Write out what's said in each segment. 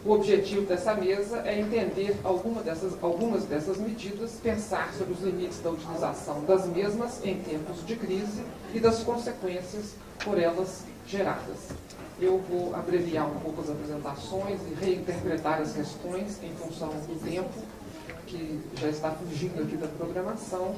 O objetivo dessa mesa é entender algumas dessas medidas, pensar sobre os limites da utilização das mesmas em tempos de crise e das consequências por elas geradas. Eu vou abreviar um pouco as apresentações e reinterpretar as questões em função do tempo, que já está fugindo aqui da programação.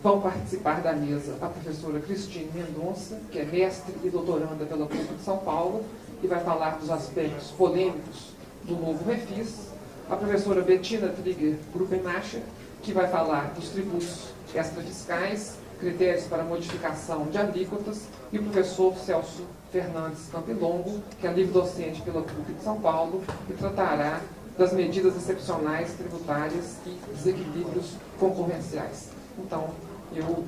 Vão participar da mesa a professora Cristine Mendonça, que é mestre e doutoranda pela PUC de São Paulo, e vai falar dos aspectos polêmicos do novo refis. A professora Bettina Trigger Gruppenacher, que vai falar dos tributos extrafiscais, critérios para modificação de alíquotas, e o professor Celso Fernandes Campilongo, que é livre-docente pela PUC de São Paulo, e tratará das medidas excepcionais tributárias e desequilíbrios concorrenciais. Então, eu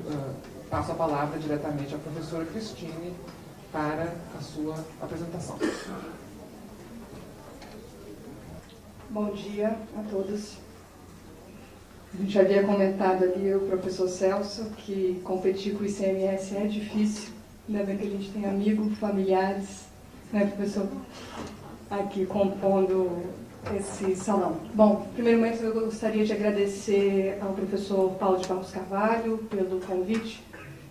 passo a palavra diretamente à professora Cristine para a sua apresentação. Bom dia a todos. A gente já havia comentado ali, o professor Celso, que competir com o ICMS é difícil. Ainda bem que a gente tem amigos, familiares, né, professor, aqui compondo esse salão. Bom, primeiramente eu gostaria de agradecer ao professor Paulo de Barros Carvalho pelo convite.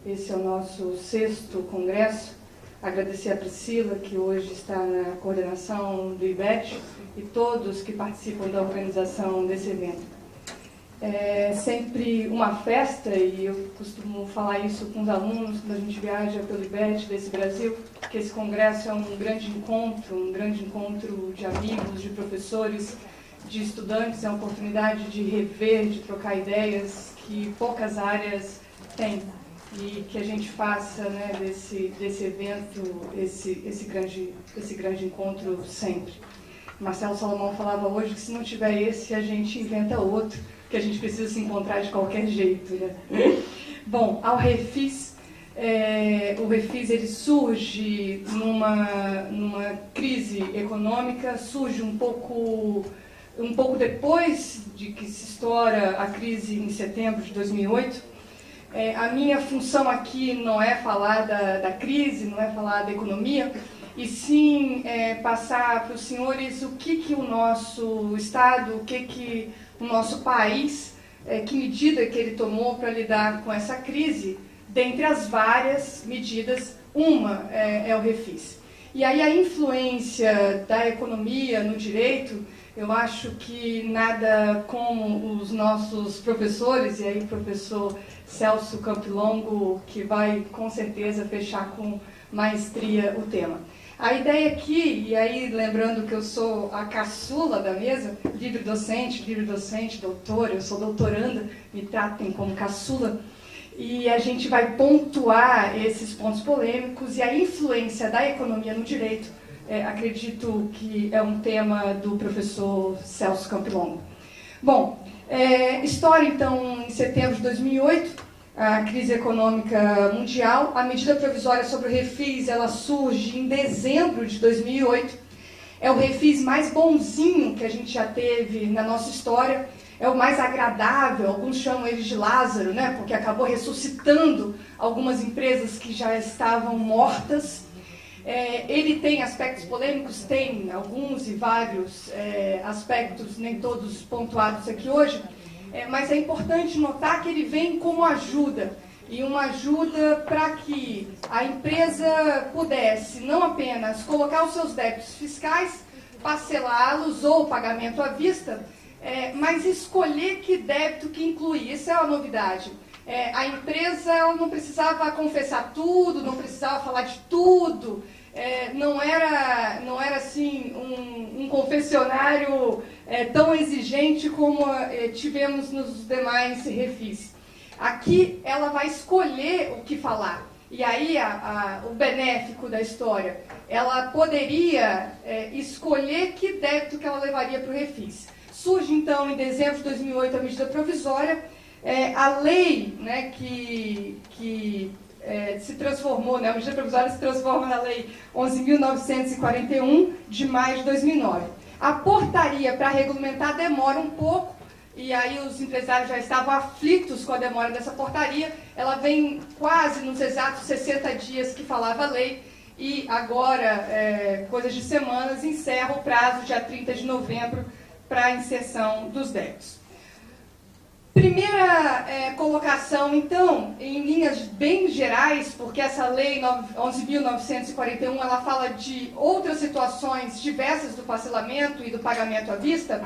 Esse é o nosso 6º congresso. Agradecer a Priscila, que hoje está na coordenação do IBET, e todos que participam da organização desse evento. É sempre uma festa, e eu costumo falar isso com os alunos quando a gente viaja pelo IBET desse Brasil, que esse congresso é um grande encontro de amigos, de professores, de estudantes, é uma oportunidade de rever, de trocar ideias que poucas áreas têm, e que a gente faça, né, desse evento esse grande encontro sempre. Marcelo Salomão falava hoje que se não tiver esse, a gente inventa outro, que a gente precisa se encontrar de qualquer jeito, né? Bom, ao refis, o refis ele surge numa crise econômica, surge um pouco depois de que se estoura a crise em setembro de 2008. A minha função aqui não é falar da crise, não é falar da economia, e sim passar para os senhores o que o nosso Estado, o que o nosso país, que medida que ele tomou para lidar com essa crise, dentre as várias medidas, uma é o refis. E aí a influência da economia no direito, eu acho que nada como os nossos professores, e aí o professor Celso Campilongo, que vai com certeza fechar com maestria o tema. A ideia aqui, e aí lembrando que eu sou a caçula da mesa, livre-docente, doutora, eu sou doutoranda, me tratem como caçula, e a gente vai pontuar esses pontos polêmicos e a influência da economia no direito. Acredito que é um tema do professor Celso Campilongo. Bom, história então, em setembro de 2008, a crise econômica mundial, a medida provisória sobre o refis, ela surge em dezembro de 2008, é o refis mais bonzinho que a gente já teve na nossa história, é o mais agradável, alguns chamam ele de Lázaro, né, porque acabou ressuscitando algumas empresas que já estavam mortas. Ele tem aspectos polêmicos, tem alguns e vários aspectos, nem todos pontuados aqui hoje, mas é importante notar que ele vem como ajuda, e uma ajuda para que a empresa pudesse não apenas colocar os seus débitos fiscais, parcelá-los ou pagamento à vista, mas escolher que débito que incluir. Isso é uma novidade. A empresa não precisava confessar tudo, não precisava falar de tudo, não era assim um confessionário tão exigente como tivemos nos demais refis. Aqui ela vai escolher o que falar. E aí o benéfico da história, ela poderia escolher que débito que ela levaria para o refis. Surge então em dezembro de 2008 a medida provisória, a lei, né, que se transformou, né, a medida provisória se transforma na lei 11.941 de maio de 2009. A portaria para regulamentar demora um pouco, e aí os empresários já estavam aflitos com a demora dessa portaria. Ela vem quase nos exatos 60 dias que falava a lei, e agora, coisas de semanas, encerra o prazo, dia 30 de novembro, para a inserção dos débitos. Primeira colocação, então, em linhas bem gerais, porque essa lei 11.941, ela fala de outras situações diversas do parcelamento e do pagamento à vista.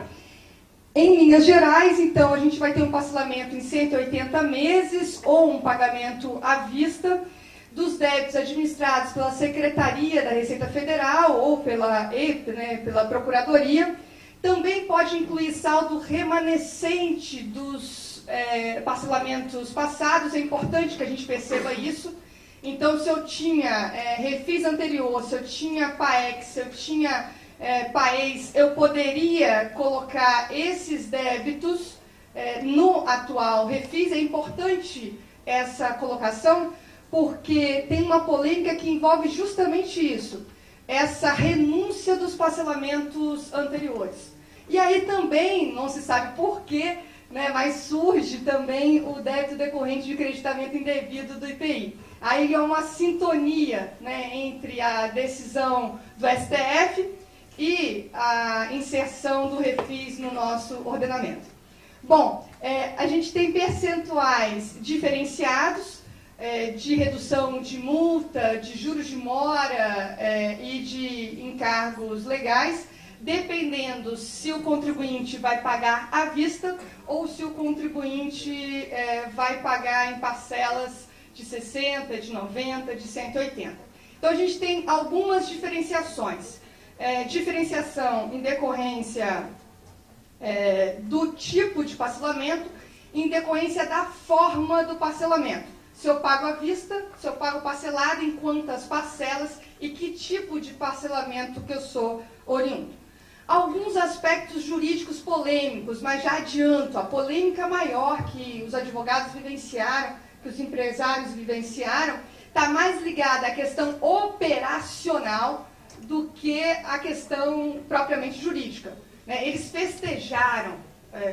Em linhas gerais, então, a gente vai ter um parcelamento em 180 meses ou um pagamento à vista dos débitos administrados pela Secretaria da Receita Federal ou pela Procuradoria. Também pode incluir saldo remanescente dos parcelamentos passados. É importante que a gente perceba isso. Então, se eu tinha refis anterior, se eu tinha PAEX, se eu tinha PAEX, eu poderia colocar esses débitos no atual refis. É importante essa colocação, porque tem uma polêmica que envolve justamente isso, essa renúncia dos parcelamentos anteriores. E aí também, não se sabe por quê, mas surge também o débito decorrente de creditamento indevido do IPI. Aí é uma sintonia, entre a decisão do STF e a inserção do refis no nosso ordenamento. Bom, a gente tem percentuais diferenciados de redução de multa, de juros de mora e de encargos legais, dependendo se o contribuinte vai pagar à vista ou se o contribuinte vai pagar em parcelas de 60, de 90, de 180. Então, a gente tem algumas diferenciações. Diferenciação em decorrência do tipo de parcelamento, em decorrência da forma do parcelamento. Se eu pago à vista, se eu pago parcelado, em quantas parcelas e que tipo de parcelamento que eu sou oriundo. Alguns aspectos jurídicos polêmicos, mas já adianto, a polêmica maior que os advogados vivenciaram, que os empresários vivenciaram, está mais ligada à questão operacional do que à questão propriamente jurídica. Eles festejaram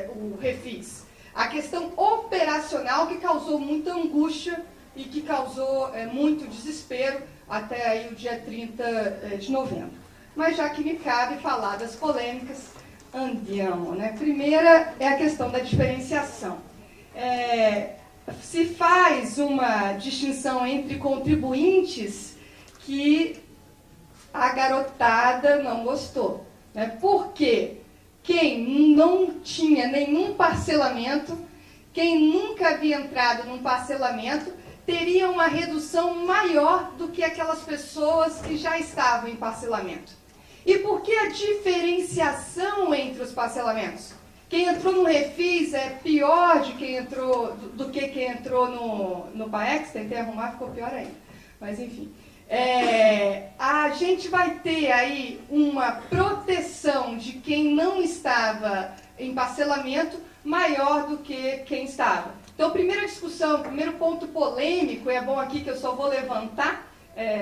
o refis. A questão operacional que causou muita angústia e que causou muito desespero até aí o dia 30 de novembro. Mas já que me cabe falar das polêmicas, andiamo. Primeira é a questão da diferenciação. Se faz uma distinção entre contribuintes que a garotada não gostou. Por quê? Quem não tinha nenhum parcelamento, quem nunca havia entrado num parcelamento, teria uma redução maior do que aquelas pessoas que já estavam em parcelamento. E por que a diferenciação entre os parcelamentos? Quem entrou no refis é pior de quem entrou, do que quem entrou no PAEX? Tentei arrumar, ficou pior ainda. Mas, enfim. A gente vai ter aí uma proteção de quem não estava em parcelamento maior do que quem estava. Então, primeira discussão, primeiro ponto polêmico, é bom aqui que eu só vou levantar,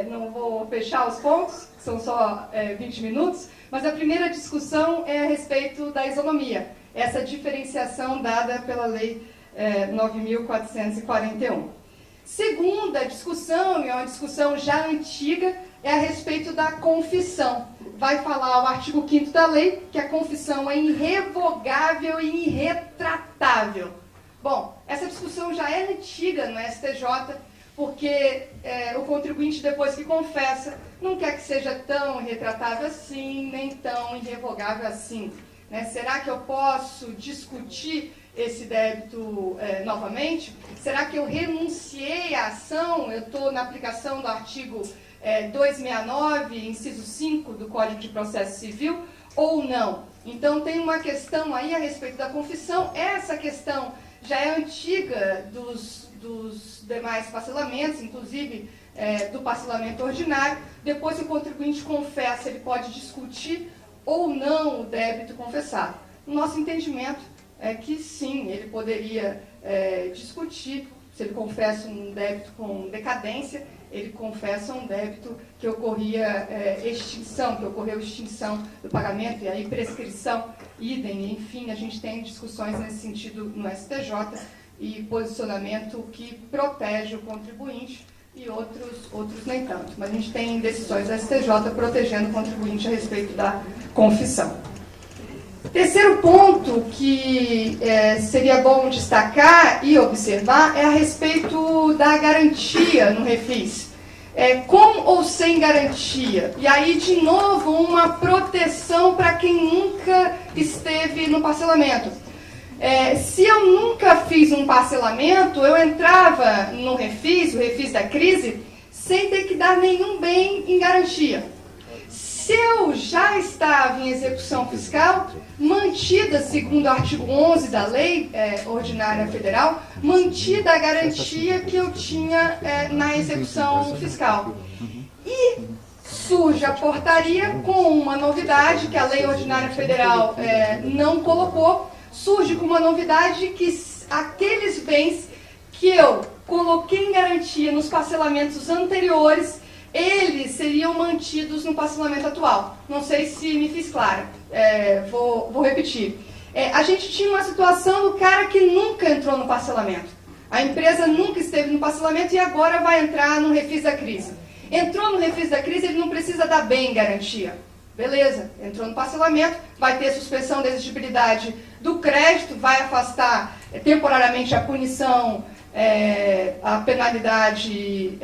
não vou fechar os pontos, que são só 20 minutos, mas a primeira discussão é a respeito da isonomia, essa diferenciação dada pela Lei 9.441. Segunda discussão, e é uma discussão já antiga, é a respeito da confissão. Vai falar o artigo 5º da lei, que a confissão é irrevogável e irretratável. Bom, essa discussão já é antiga no STJ, porque o contribuinte, depois que confessa, não quer que seja tão irretratável assim, nem tão irrevogável assim. Será que eu posso discutir esse débito novamente? Será que eu renunciei à ação? Eu estou na aplicação do artigo 269, inciso 5 do Código de Processo Civil, ou não? Então, tem uma questão aí a respeito da confissão. Essa questão já é antiga dos demais parcelamentos, inclusive do parcelamento ordinário. Depois que o contribuinte confessa, ele pode discutir ou não o débito confessado. No nosso entendimento é que sim, ele poderia discutir, se ele confessa um débito com decadência, ele confessa um débito que ocorria extinção, que ocorreu extinção do pagamento, e aí prescrição, idem, enfim, a gente tem discussões nesse sentido no STJ, e posicionamento que protege o contribuinte e outros nem tanto. Mas a gente tem decisões da STJ protegendo o contribuinte a respeito da confissão. Terceiro ponto que seria bom destacar e observar é a respeito da garantia no refis. Com ou sem garantia? E aí, de novo, uma proteção para quem nunca esteve no parcelamento. Se eu nunca fiz um parcelamento, eu entrava no refis, o refis da crise, sem ter que dar nenhum bem em garantia. Se eu já estava em execução fiscal, mantida, segundo o artigo 11 da Lei Ordinária Federal, mantida a garantia que eu tinha na execução fiscal. E surge a portaria com uma novidade que a Lei Ordinária Federal não colocou, surge com uma novidade que aqueles bens que eu coloquei em garantia nos parcelamentos anteriores, eles seriam mantidos no parcelamento atual. Não sei se me fiz clara. Vou repetir. A gente tinha uma situação do cara que nunca entrou no parcelamento. A empresa nunca esteve no parcelamento e agora vai entrar no refis da crise. Entrou no refis da crise, ele não precisa dar bem em garantia. Beleza, entrou no parcelamento, vai ter suspensão da exigibilidade do crédito, vai afastar temporariamente a punição, a penalidade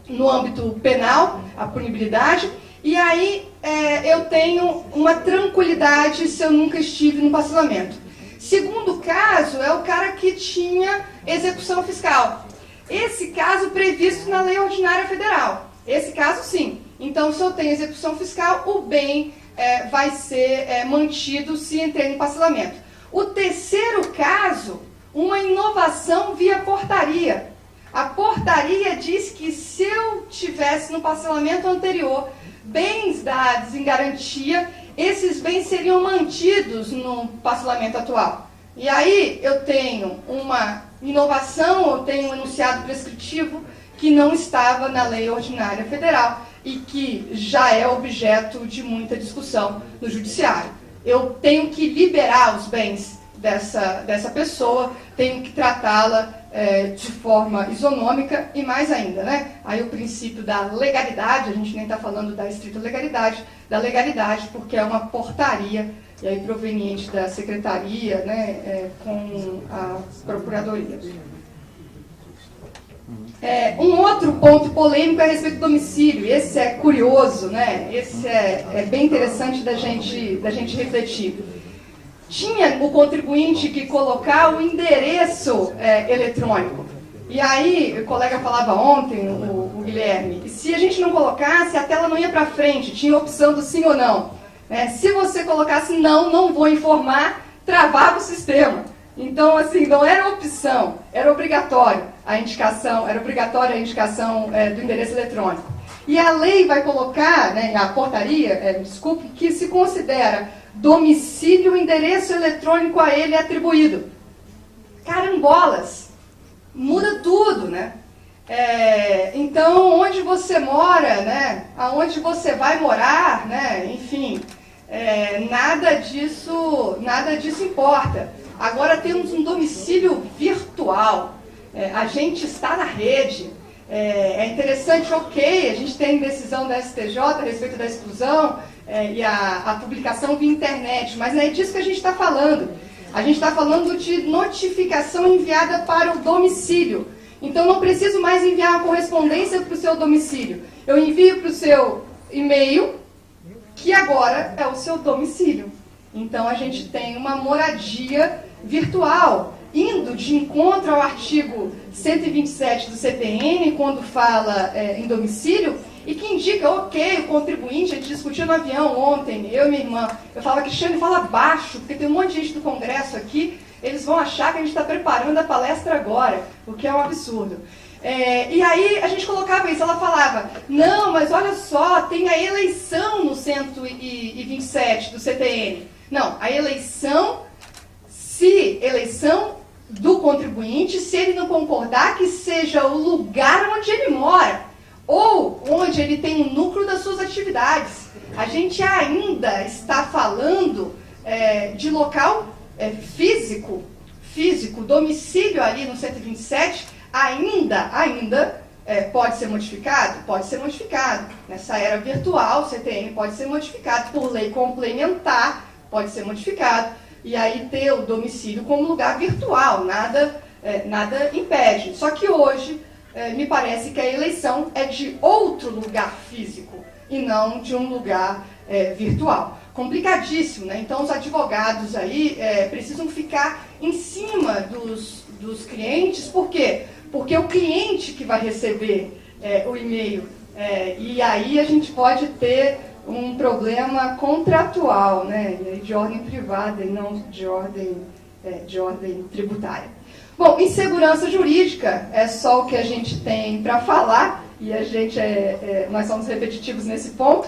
no âmbito penal, a punibilidade, e aí eu tenho uma tranquilidade se eu nunca estive no parcelamento. Segundo caso é o cara que tinha execução fiscal. Esse caso previsto na Lei Ordinária Federal. Esse caso sim. Então, se eu tenho execução fiscal, o bem vai ser mantido se entrei no parcelamento. O terceiro caso, uma inovação via portaria. A portaria diz que se eu tivesse no parcelamento anterior bens dados em garantia, esses bens seriam mantidos no parcelamento atual. E aí eu tenho uma inovação, eu tenho um enunciado prescritivo que não estava na Lei Ordinária Federal e que já é objeto de muita discussão no Judiciário. Eu tenho que liberar os bens dessa pessoa, tenho que tratá-la de forma isonômica e mais ainda, né? Aí o princípio da legalidade, a gente nem está falando da estrita legalidade, da legalidade, porque é uma portaria e aí proveniente da Secretaria, né, com a Procuradoria. Um outro ponto polêmico é a respeito do domicílio. Esse é curioso, né? Esse é bem interessante da gente refletir. Tinha o contribuinte que colocar o endereço eletrônico. E aí, o colega falava ontem, o Guilherme, se a gente não colocasse, a tela não ia para frente, tinha a opção do sim ou não. Se você colocasse não vou informar, travava o sistema. Então, assim, não era opção, era obrigatório a indicação, do endereço eletrônico. E a lei vai colocar, né, a portaria, desculpe, que se considera domicílio o endereço eletrônico a ele atribuído. Carambolas! Muda tudo, né? Então, onde você mora, né? Aonde você vai morar, né? Enfim, nada disso importa. Agora temos um domicílio virtual. A gente está na rede. É interessante, ok, a gente tem decisão da STJ a respeito da exclusão e a publicação via internet, mas não é disso que a gente está falando. A gente está falando de notificação enviada para o domicílio. Então, não preciso mais enviar uma correspondência para o seu domicílio. Eu envio para o seu e-mail, que agora é o seu domicílio. Então, a gente tem uma moradia virtual, indo de encontro ao artigo 127 do CTN, quando fala em domicílio, e que indica, ok, o contribuinte, a gente discutiu no avião ontem, eu e minha irmã, eu falava, Cristiane, fala baixo, porque tem um monte de gente do Congresso aqui, eles vão achar que a gente está preparando a palestra agora, o que é um absurdo. E aí a gente colocava isso, ela falava, não, mas olha só, tem a eleição no 127 do CTN. Não, a eleição do contribuinte, se ele não concordar que seja o lugar onde ele mora, ou onde ele tem o núcleo das suas atividades. A gente ainda está falando de local físico, domicílio ali no 127, ainda pode ser modificado? Pode ser modificado. Nessa era virtual, o CTN pode ser modificado por lei complementar, pode ser modificado. E aí ter o domicílio como lugar virtual, nada impede. Só que hoje, me parece que a eleição é de outro lugar físico e não de um lugar virtual. Complicadíssimo, né? Então os advogados aí precisam ficar em cima dos clientes. Por quê? Porque o cliente que vai receber o e-mail. E aí a gente pode ter um problema contratual, né? E aí de ordem privada e não de ordem tributária. Bom, insegurança jurídica é só o que a gente tem para falar, e a gente nós somos repetitivos nesse ponto.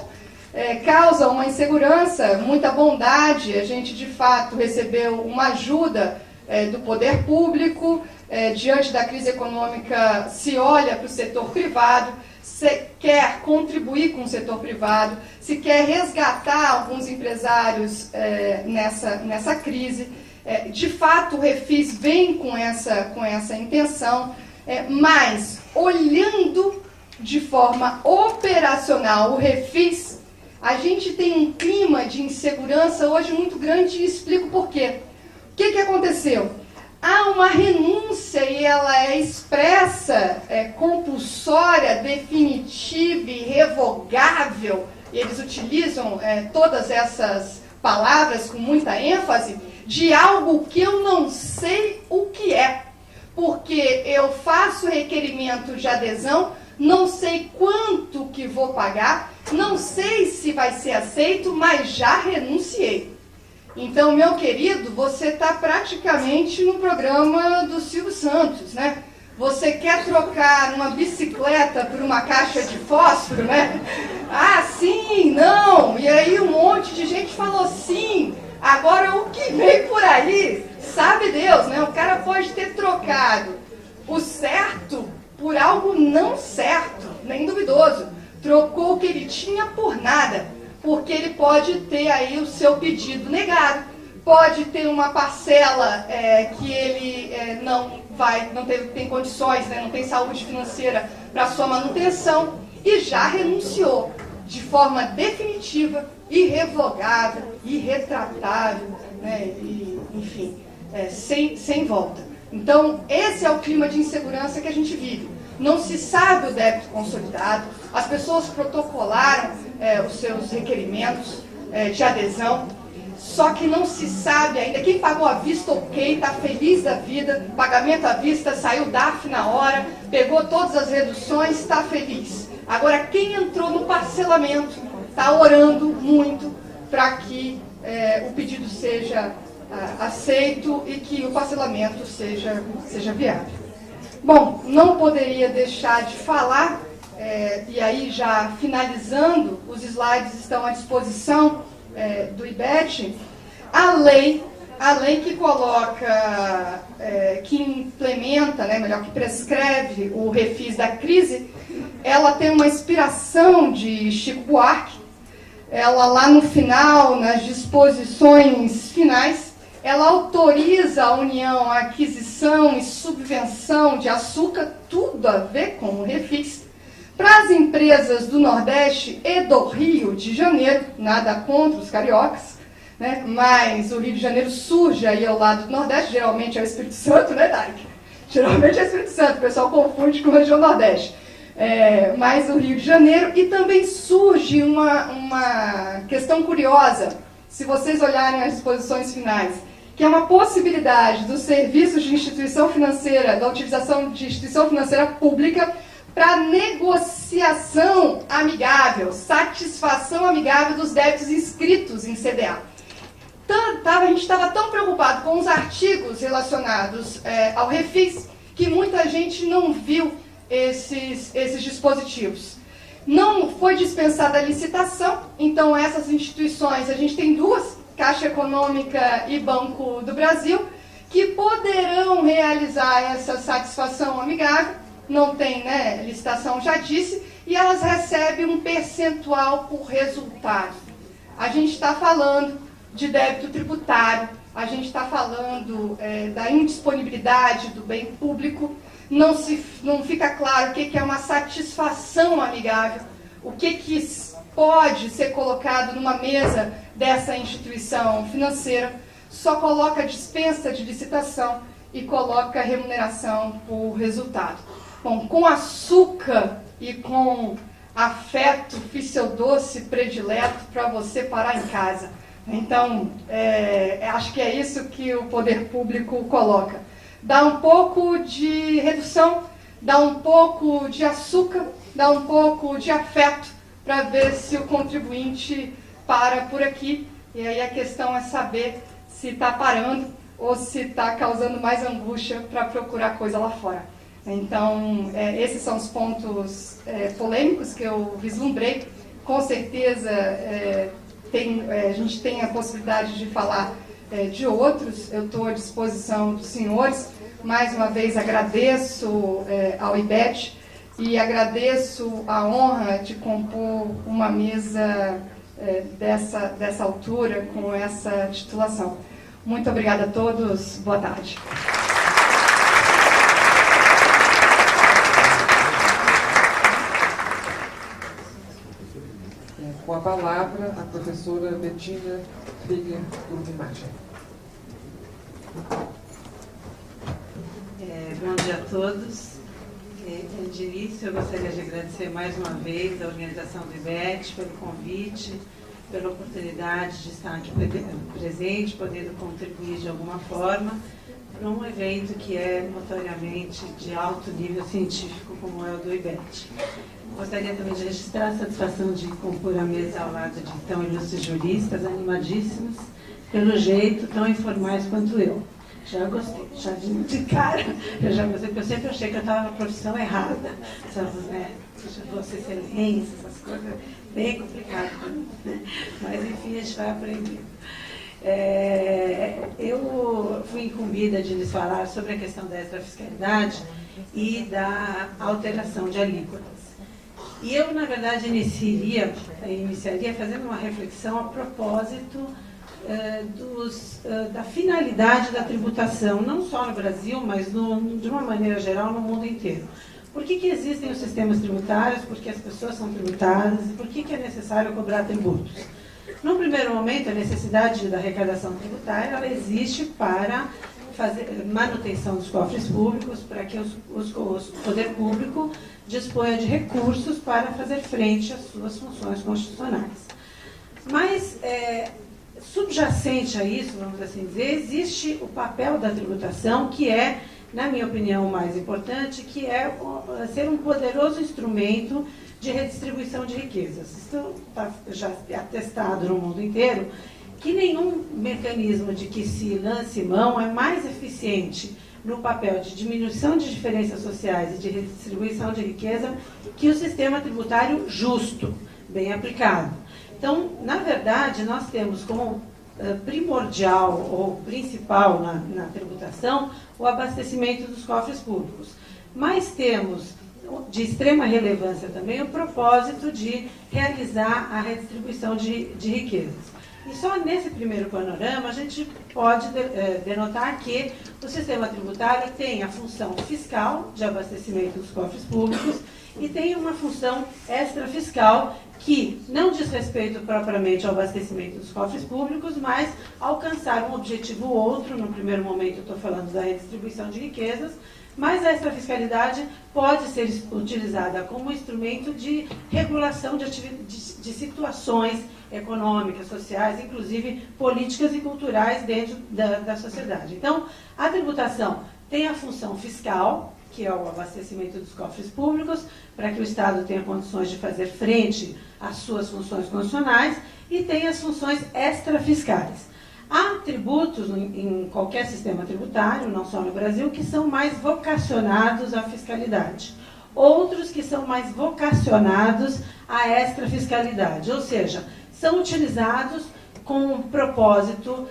Causa uma insegurança, muita bondade. A gente, de fato, recebeu uma ajuda do poder público. Diante da crise econômica, se olha para o setor privado, se quer contribuir com o setor privado, se quer resgatar alguns empresários nessa crise. De fato, o Refis vem com essa intenção, mas olhando de forma operacional o Refis, a gente tem um clima de insegurança hoje muito grande, e explico por quê. O que aconteceu? Há uma renúncia e ela é expressa, compulsória, definitiva e revogável. Eles utilizam todas essas palavras com muita ênfase, de algo que eu não sei o que é. Porque eu faço requerimento de adesão, não sei quanto que vou pagar, não sei se vai ser aceito, mas já renunciei. Então, meu querido, você está praticamente no programa do Silvio Santos, né? Você quer trocar uma bicicleta por uma caixa de fósforo, né? Ah, sim, não. E aí um monte de gente falou sim. Agora o que vem por aí, sabe Deus, né? O cara pode ter trocado o certo por algo não certo, nem duvidoso. Trocou o que ele tinha por nada, porque ele pode ter aí o seu pedido negado, pode ter uma parcela que ele não tem condições, né, não tem saúde financeira para sua manutenção, e já renunciou de forma definitiva, irrevogável, irretratável, né, e, enfim, sem volta. Então, esse é o clima de insegurança que a gente vive. Não se sabe o débito consolidado, as pessoas protocolaram os seus requerimentos de adesão, só que não se sabe ainda. Quem pagou à vista, ok, está feliz da vida, pagamento à vista, saiu DARF na hora, pegou todas as reduções, está feliz. Agora, quem entrou no parcelamento está orando muito para que o pedido seja aceito e que o parcelamento seja viável. Bom, não poderia deixar de falar, e aí já finalizando, os slides estão à disposição do IBET, a lei que coloca, que implementa, né, melhor, que prescreve o refis da crise, ela tem uma inspiração de Chico Buarque. Ela lá no final, nas disposições finais, ela autoriza a União a aquisição e subvenção de açúcar, tudo a ver com o refis, para as empresas do Nordeste e do Rio de Janeiro, nada contra os cariocas, né? Mas o Rio de Janeiro surge aí ao lado do Nordeste, geralmente é o Espírito Santo, né, Dark? Geralmente é o Espírito Santo, o pessoal confunde com a região Nordeste. Mas o Rio de Janeiro, e também surge uma questão curiosa, se vocês olharem as disposições finais, que é uma possibilidade dos serviços de instituição financeira, da utilização de instituição financeira pública para negociação amigável, satisfação amigável dos débitos inscritos em CDA. A gente estava tão preocupado com os artigos relacionados ao refis que muita gente não viu esses dispositivos. Não foi dispensada a licitação, então essas instituições, a gente tem duas, Caixa Econômica e Banco do Brasil, que poderão realizar essa satisfação amigável, não tem, né, licitação, já disse, e elas recebem um percentual por resultado. A gente está falando de débito tributário, a gente está falando da indisponibilidade do bem público, não fica claro o que é uma satisfação amigável, o que pode ser colocado numa mesa dessa instituição financeira, só coloca dispensa de licitação e coloca remuneração por resultado. Bom, com açúcar e com afeto, fiz seu doce predileto para você parar em casa. Então, acho que é isso que o poder público coloca. Dá um pouco de redução, dá um pouco de açúcar, dá um pouco de afeto, para ver se o contribuinte para por aqui. E aí a questão é saber se está parando ou se está causando mais angústia para procurar coisa lá fora. Então, esses são os pontos polêmicos que eu vislumbrei. Com certeza, a gente tem a possibilidade de falar de outros. Eu estou à disposição dos senhores. Mais uma vez, agradeço ao IBET e agradeço a honra de compor uma mesa dessa altura, com essa titulação. Muito obrigada a todos. Boa tarde. Com a palavra, a professora Bettina Figueiredo Urbimacha. Bom dia a todos. De início, eu gostaria de agradecer mais uma vez a organização do IBET pelo convite, pela oportunidade de estar aqui presente, podendo contribuir de alguma forma para um evento que é notoriamente de alto nível científico, como é o do IBET. Gostaria também de registrar a satisfação de compor a mesa ao lado de tão ilustres juristas, animadíssimos, pelo jeito, tão informais quanto eu. Já gostei, já de cara, eu já gostei, porque eu sempre achei que eu estava na profissão errada. Vossa Excelência, essas coisas, bem complicado, né? Mas enfim, a gente vai aprendendo. Eu fui incumbida de lhes falar sobre a questão da extrafiscalidade e da alteração de alíquotas. E eu, na verdade, iniciaria fazendo uma reflexão a propósito da finalidade da tributação, não só no Brasil, mas de uma maneira geral no mundo inteiro. Por que existem os sistemas tributários? Por que as pessoas são tributadas? E por que é necessário cobrar tributos? No primeiro momento, a necessidade da arrecadação tributária ela existe para fazer manutenção dos cofres públicos, para que o poder público disponha de recursos para fazer frente às suas funções constitucionais. Mas, subjacente a isso, vamos assim dizer, existe o papel da tributação, que é, na minha opinião, o mais importante, que é ser um poderoso instrumento de redistribuição de riquezas. Isso está já atestado no mundo inteiro, que nenhum mecanismo de que se lance mão é mais eficiente no papel de diminuição de diferenças sociais e de redistribuição de riqueza que o sistema tributário justo, bem aplicado. Então, na verdade, nós temos como primordial ou principal na tributação o abastecimento dos cofres públicos. Mas temos, de extrema relevância também, o propósito de realizar a redistribuição de riquezas. E só nesse primeiro panorama a gente pode denotar que o sistema tributário tem a função fiscal de abastecimento dos cofres públicos e tem uma função extrafiscal que não diz respeito propriamente ao abastecimento dos cofres públicos, mas alcançar um objetivo ou outro. No primeiro momento eu estou falando da redistribuição de riquezas, mas a extrafiscalidade pode ser utilizada como instrumento de regulação de situações econômicas, sociais, inclusive políticas e culturais dentro da sociedade. Então, a tributação tem a função fiscal, que é o abastecimento dos cofres públicos, para que o Estado tenha condições de fazer frente às suas funções constitucionais, e tem as funções extrafiscais. Há tributos em qualquer sistema tributário, não só no Brasil, que são mais vocacionados à fiscalidade. Outros que são mais vocacionados à extrafiscalidade, ou seja, são utilizados com um propósito,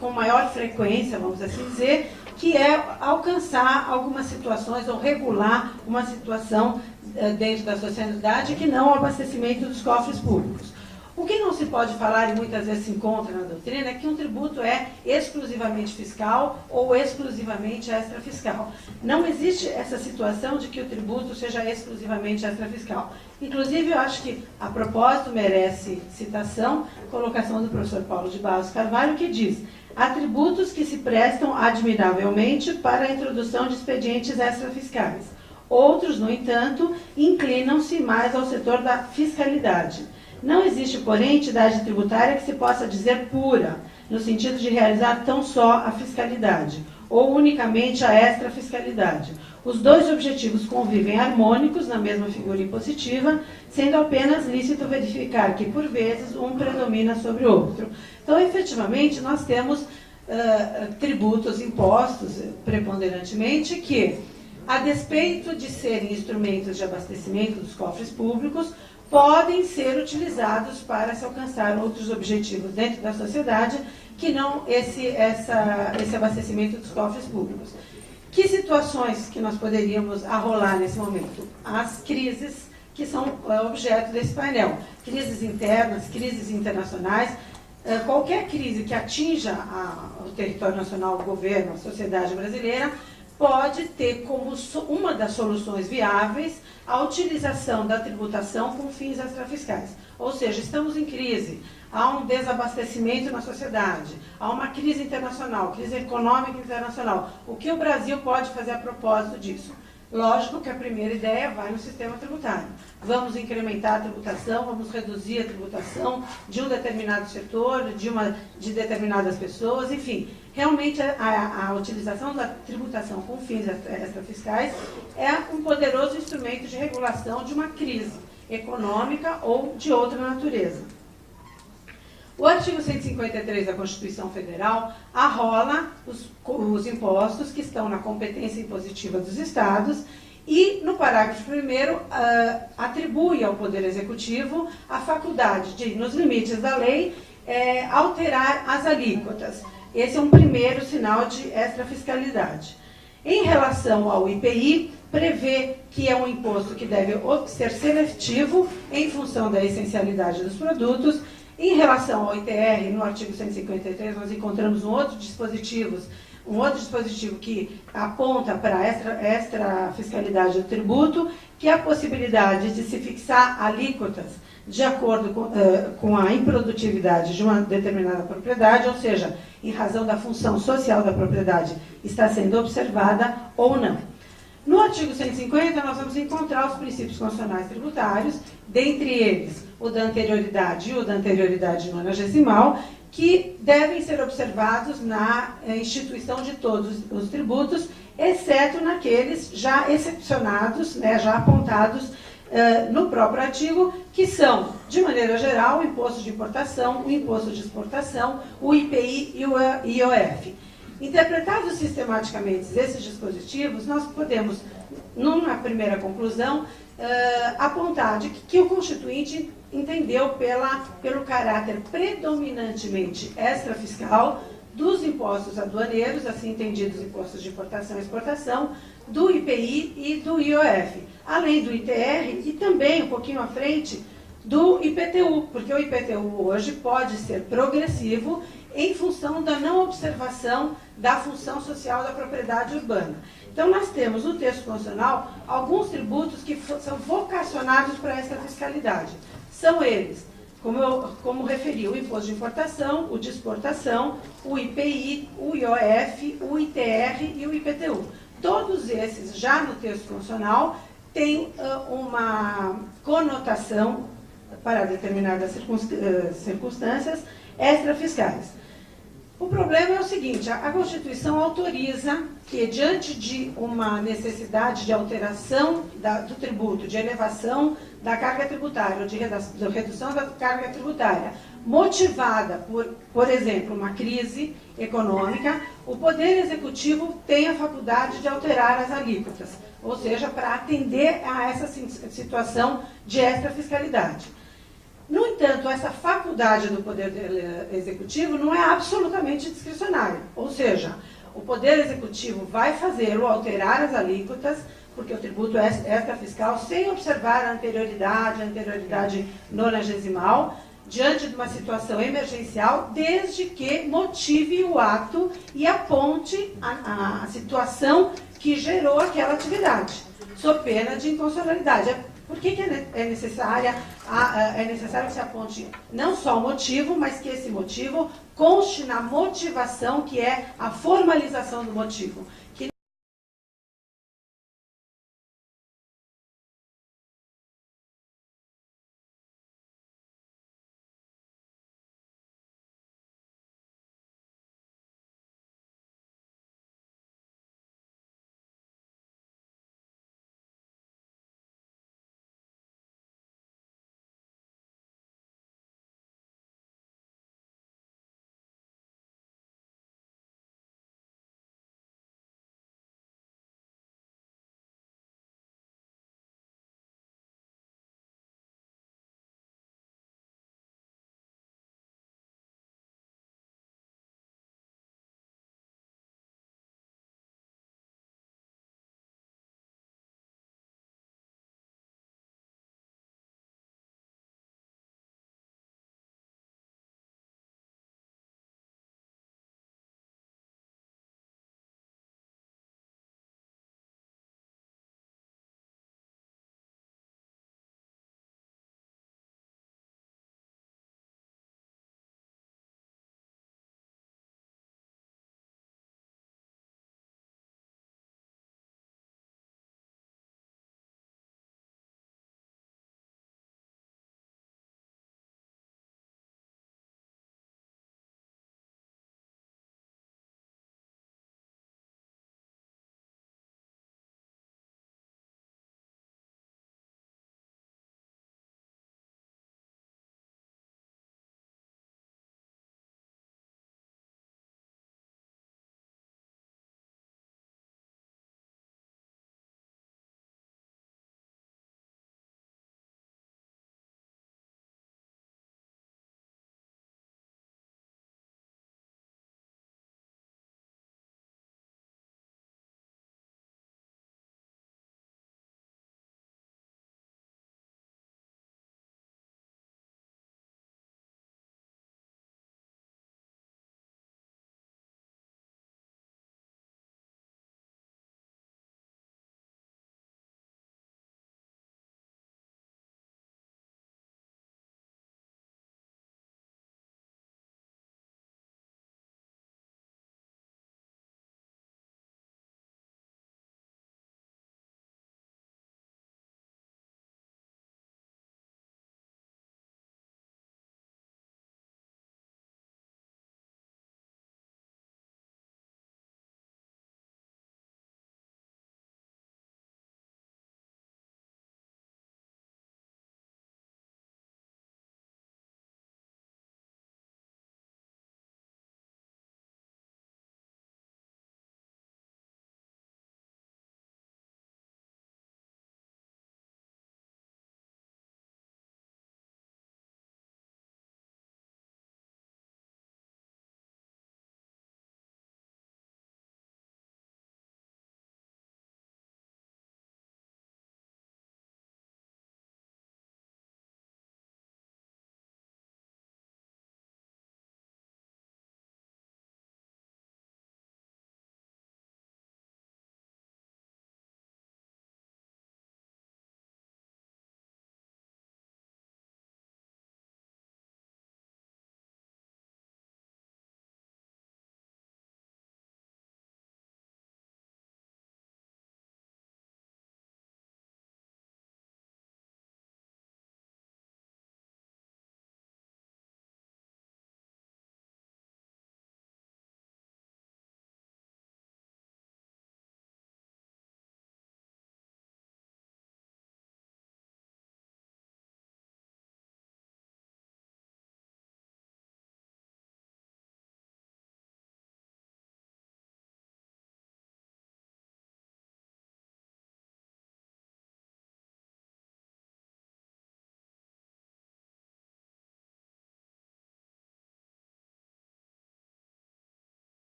com maior frequência, vamos assim dizer, que é alcançar algumas situações ou regular uma situação dentro da sociedade que não o abastecimento dos cofres públicos. O que não se pode falar e muitas vezes se encontra na doutrina é que um tributo é exclusivamente fiscal ou exclusivamente extrafiscal. Não existe essa situação de que o tributo seja exclusivamente extrafiscal. Inclusive, eu acho que, a propósito, merece citação, colocação do professor Paulo de Barros Carvalho, que diz: há tributos que se prestam admiravelmente para a introdução de expedientes extrafiscais. Outros, no entanto, inclinam-se mais ao setor da fiscalidade. Não existe, porém, entidade tributária que se possa dizer pura, no sentido de realizar tão só a fiscalidade, ou unicamente a extrafiscalidade. Os dois objetivos convivem harmônicos na mesma figura impositiva, sendo apenas lícito verificar que, por vezes, um predomina sobre o outro. Então, efetivamente, nós temos tributos impostos preponderantemente que, a despeito de serem instrumentos de abastecimento dos cofres públicos, podem ser utilizados para se alcançar outros objetivos dentro da sociedade que não esse abastecimento dos cofres públicos. Que situações que nós poderíamos arrolar nesse momento? As crises que são objeto desse painel. Crises internas, crises internacionais. Qualquer crise que atinja o território nacional, o governo, a sociedade brasileira, pode ter como uma das soluções viáveis a utilização da tributação com fins extrafiscais. Ou seja, estamos em crise, há um desabastecimento na sociedade, há uma crise internacional, crise econômica internacional. O que o Brasil pode fazer a propósito disso? Lógico que a primeira ideia vai no sistema tributário. Vamos incrementar a tributação, vamos reduzir a tributação de um determinado setor, de determinadas pessoas, enfim. Realmente, a utilização da tributação com fins extrafiscais é um poderoso instrumento de regulação de uma crise econômica ou de outra natureza. O artigo 153 da Constituição Federal arrola os impostos que estão na competência impositiva dos Estados e, no parágrafo 1º, atribui ao Poder Executivo a faculdade de, nos limites da lei, alterar as alíquotas. Esse é um primeiro sinal de extrafiscalidade. Em relação ao IPI, prevê que é um imposto que deve ser seletivo em função da essencialidade dos produtos. Em relação ao ITR, no artigo 153, nós encontramos um outro dispositivo que aponta para a extrafiscalidade do tributo, que é a possibilidade de se fixar alíquotas de acordo com a improdutividade de uma determinada propriedade, ou seja, em razão da função social da propriedade está sendo observada ou não. No artigo 150, nós vamos encontrar os princípios constitucionais tributários, dentre eles o da anterioridade e o da anterioridade nonagesimal, que devem ser observados na instituição de todos os tributos, exceto naqueles já excepcionados, já apontados no próprio artigo, que são, de maneira geral, o imposto de importação, o imposto de exportação, o IPI e o IOF. Interpretados sistematicamente esses dispositivos, nós podemos, numa primeira conclusão, apontar de que o Constituinte entendeu pelo caráter predominantemente extrafiscal dos impostos aduaneiros, assim entendidos impostos de importação e exportação, do IPI e do IOF, além do ITR e também, um pouquinho à frente, do IPTU, porque o IPTU hoje pode ser progressivo em função da não observação da função social da propriedade urbana. Então, nós temos no texto constitucional alguns tributos que são vocacionados para essa fiscalidade. São eles, como referi, o imposto de importação, o de exportação, o IPI, o IOF, o ITR e o IPTU. Todos esses, já no texto constitucional, têm uma conotação para determinadas circunstâncias extrafiscais. O problema é o seguinte: a Constituição autoriza que, diante de uma necessidade de alteração do tributo, de elevação da carga tributária, ou de redução da carga tributária, motivada por exemplo, uma crise econômica, o Poder Executivo tem a faculdade de alterar as alíquotas, ou seja, para atender a essa situação de extrafiscalidade. No entanto, essa faculdade do Poder Executivo não é absolutamente discricionária, ou seja, o Poder Executivo vai fazê-lo alterar as alíquotas, porque o tributo é extrafiscal, sem observar a anterioridade nonagesimal, diante de uma situação emergencial, desde que motive o ato e aponte a situação que gerou aquela atividade, sob pena de inconstitucionalidade. Por que é necessário que se aponte não só o motivo, mas que esse motivo conste na motivação, que é a formalização do motivo.